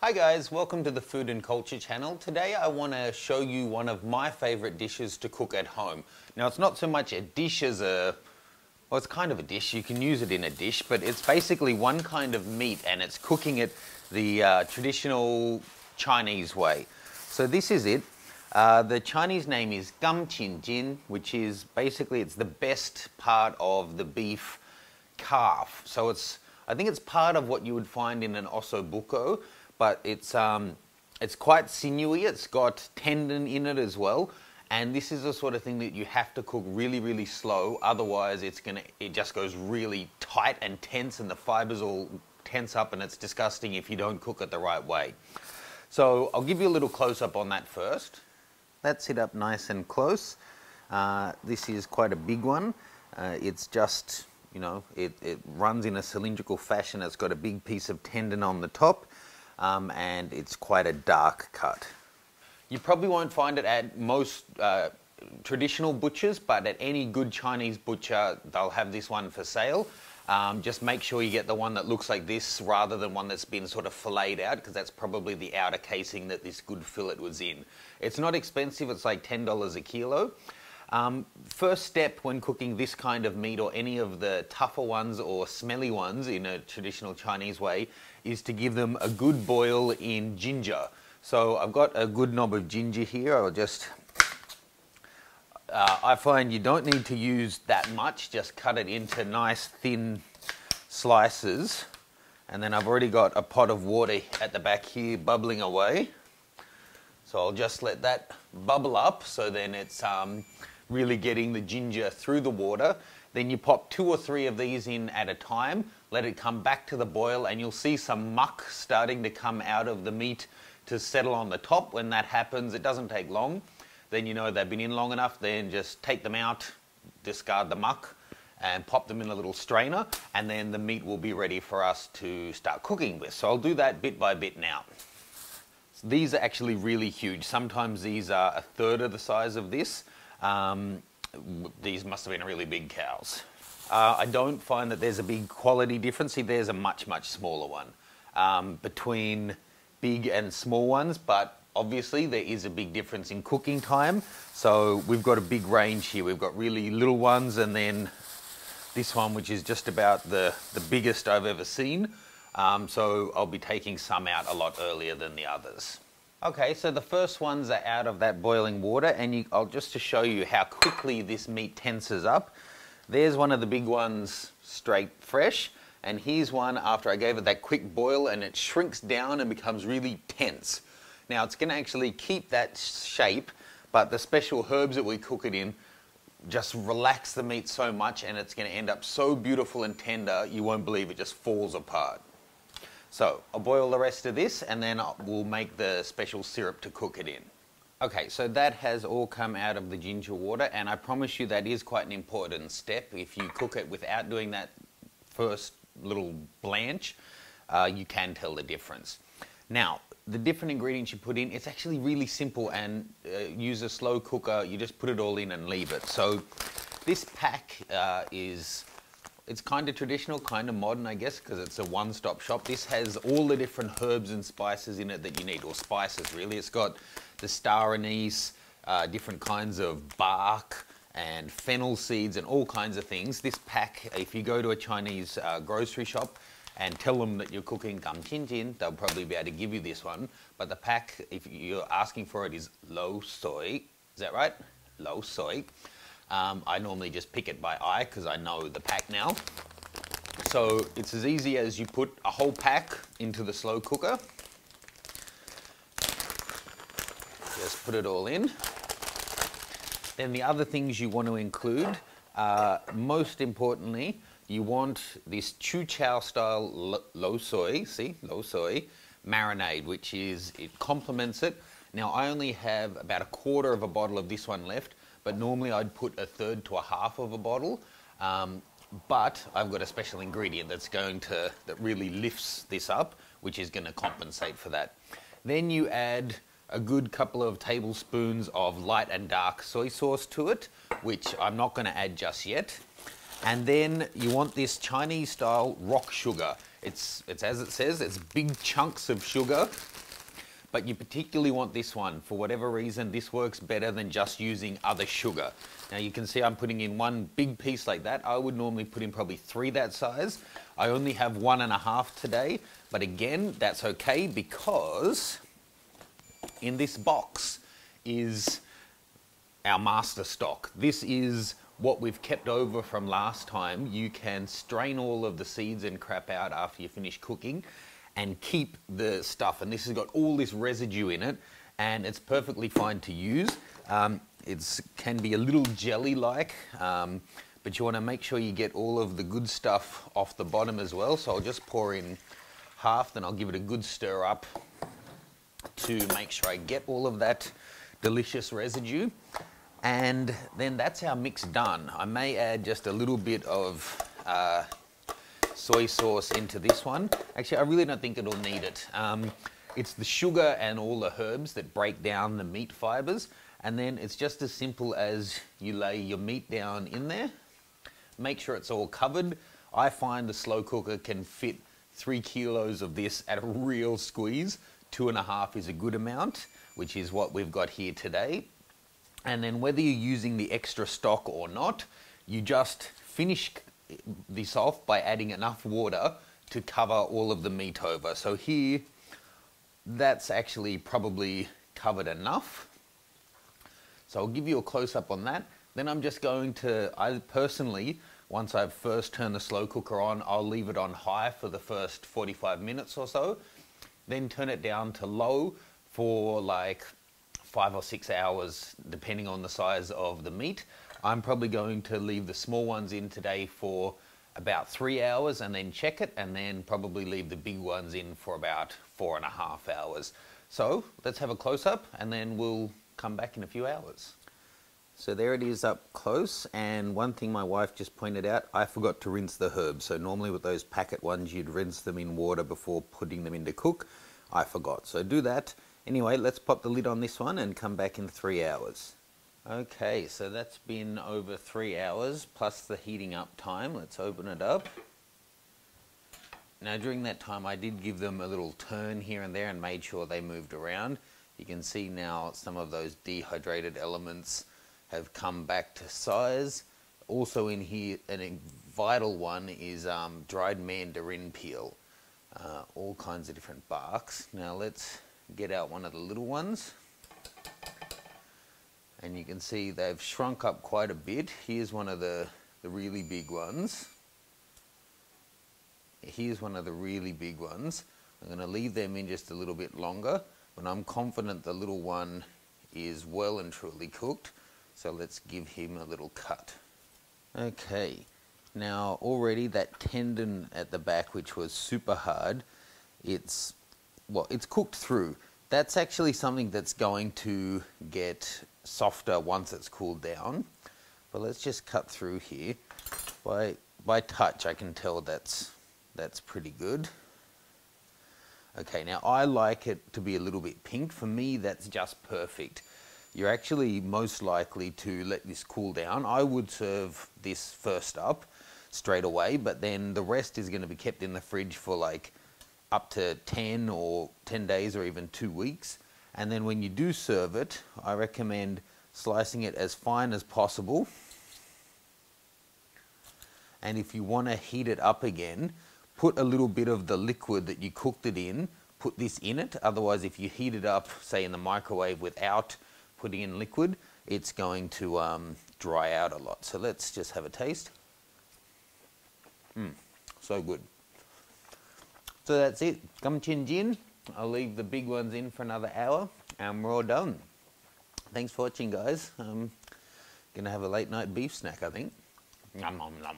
Hi guys, welcome to the Food and Culture channel. Today I want to show you one of my favorite dishes to cook at home. Now it's not so much a dish as well, it's kind of a dish, you can use it in a dish, but it's basically one kind of meat and it's cooking it the traditional Chinese way. So this is it. The Chinese name is jin, which is basically it's the best part of the beef calf. So I think it's part of what you would find in an ossobuco, but it's quite sinewy. It's got tendon in it as well, and this is the sort of thing that you have to cook really, really slow. Otherwise, it just goes really tight and tense, and the fibers all tense up, and it's disgusting if you don't cook it the right way. So I'll give you a little close up on that first. That's it up nice and close. This is quite a big one. It's just, you know, it runs in a cylindrical fashion. It's got a big piece of tendon on the top. And it's quite a dark cut. You probably won't find it at most traditional butchers, but at any good Chinese butcher, they'll have this one for sale. Just make sure you get the one that looks like this rather than one that's been sort of filleted out, because that's probably the outer casing that this good fillet was in. It's not expensive, it's like $10 a kilo. First step when cooking this kind of meat or any of the tougher ones or smelly ones in a traditional Chinese way is to give them a good boil in ginger. So I've got a good knob of ginger here. I'll just, I find you don't need to use that much, just cut it into nice thin slices. And then I've already got a pot of water at the back here bubbling away. So I'll just let that bubble up, so then it's really getting the ginger through the water. Then you pop 2 or 3 of these in at a time, let it come back to the boil, and you'll see some muck starting to come out of the meat to settle on the top. When that happens, it doesn't take long. Then you know they've been in long enough, then just take them out, discard the muck, and pop them in a little strainer, and then the meat will be ready for us to start cooking with. So I'll do that bit by bit now. These are actually really huge. Sometimes these are 1/3 of the size of this. These must have been really big cows. I don't find that there's a big quality difference. See, there's a much, much smaller one between big and small ones, but obviously there is a big difference in cooking time. So we've got a big range here. We've got really little ones, and then this one, which is just about the biggest I've ever seen. So I'll be taking some out a lot earlier than the others. Okay, so the first ones are out of that boiling water, and just to show you how quickly this meat tenses up. There's one of the big ones straight fresh, and here's one after I gave it that quick boil, and it shrinks down and becomes really tense. Now it's going to actually keep that shape, but the special herbs that we cook it in just relax the meat so much, and it's going to end up so beautiful and tender you won't believe it just falls apart. So I'll boil the rest of this, and then we'll make the special syrup to cook it in. Okay, so that has all come out of the ginger water, and I promise you that is quite an important step. If you cook it without doing that first little blanch, you can tell the difference. Now, the different ingredients you put in, it's actually really simple, and use a slow cooker. You just put it all in and leave it. So this pack it's kind of traditional, kind of modern, I guess, because it's a one-stop shop. This has all the different herbs and spices in it that you need, or spices really. It's got the star anise, different kinds of bark, and fennel seeds, and all kinds of things. This pack, if you go to a Chinese grocery shop and tell them that you're cooking jin, they'll probably be able to give you this one. But the pack, if you're asking for it, is low soy. Is that right? Low soy. I normally just pick it by eye because I know the pack now. So it's as easy as you put a whole pack into the slow cooker. Just put it all in. Then the other things you want to include, most importantly, you want this chu chow style low soy, see, low soy marinade, which it complements it. Now I only have about 1/4 of a bottle of this one left, but normally I'd put 1/3 to 1/2 of a bottle. But I've got a special ingredient that really lifts this up, which is going to compensate for that. Then you add a good couple of tablespoons of light and dark soy sauce to it, which I'm not going to add just yet. And then you want this Chinese style rock sugar. It's as it says, it's big chunks of sugar, but you particularly want this one. For whatever reason, this works better than just using other sugar. Now you can see I'm putting in one big piece like that. I would normally put in probably 3 that size. I only have 1.5 today, but again, that's okay because in this box is our master stock. This is what we've kept over from last time. You can strain all of the seeds and crap out after you finish cooking and keep the stuff. And this has got all this residue in it, and it's perfectly fine to use. It can be a little jelly-like, but you want to make sure you get all of the good stuff off the bottom as well. So I'll just pour in half, then I'll give it a good stir up to make sure I get all of that delicious residue. And then that's our mix done. I may add just a little bit of soy sauce into this one. Actually, I really don't think it'll need it. It's the sugar and all the herbs that break down the meat fibers. And then it's just as simple as you lay your meat down in there. Make sure it's all covered. I find the slow cooker can fit 3 kilos of this at a real squeeze. 2.5 is a good amount, which is what we've got here today. And then whether you're using the extra stock or not, you just finish this off by adding enough water to cover all of the meat over. So here, that's actually probably covered enough. So I'll give you a close-up on that. Then I'm just going to, I personally, once I've first turned the slow cooker on, I'll leave it on high for the first 45 minutes or so. Then turn it down to low for like 5 or 6 hours, depending on the size of the meat. I'm probably going to leave the small ones in today for about 3 hours and then check it, and then probably leave the big ones in for about 4.5 hours. So let's have a close-up and then we'll come back in a few hours. So there it is up close, and one thing my wife just pointed out, I forgot to rinse the herbs. So normally with those packet ones, you'd rinse them in water before putting them in to cook. I forgot, so do that. Anyway, let's pop the lid on this one and come back in 3 hours. Okay, so that's been over 3 hours plus the heating up time. Let's open it up. Now during that time I did give them a little turn here and there and made sure they moved around. You can see now some of those dehydrated elements have come back to size. Also in here, a vital one is dried mandarin peel. All kinds of different barks. Now let's get out one of the little ones. And you can see they've shrunk up quite a bit. Here's one of the really big ones. Here's one of the really big ones. I'm going to leave them in just a little bit longer, but I'm confident the little one is well and truly cooked. So let's give him a little cut. Okay, now already that tendon at the back, which was super hard, it's cooked through. That's actually something that's going to get softer once it's cooled down. But let's just cut through here. By touch, I can tell that's pretty good. Okay, now I like it to be a little bit pink. For me, that's just perfect. You're actually most likely to let this cool down. I would serve this first up straight away, but then the rest is going to be kept in the fridge for like up to 10 days or even 2 weeks. And then when you do serve it, I recommend slicing it as fine as possible. And if you want to heat it up again, put a little bit of the liquid that you cooked it in, put this in it. Otherwise, if you heat it up, say in the microwave without putting in liquid, it's going to dry out a lot. So let's just have a taste. So good. So that's it. Gum chin gin. I'll leave the big ones in for another hour and we're all done. Thanks for watching, guys. I'm gonna have a late night beef snack, I think. Nom nom nom.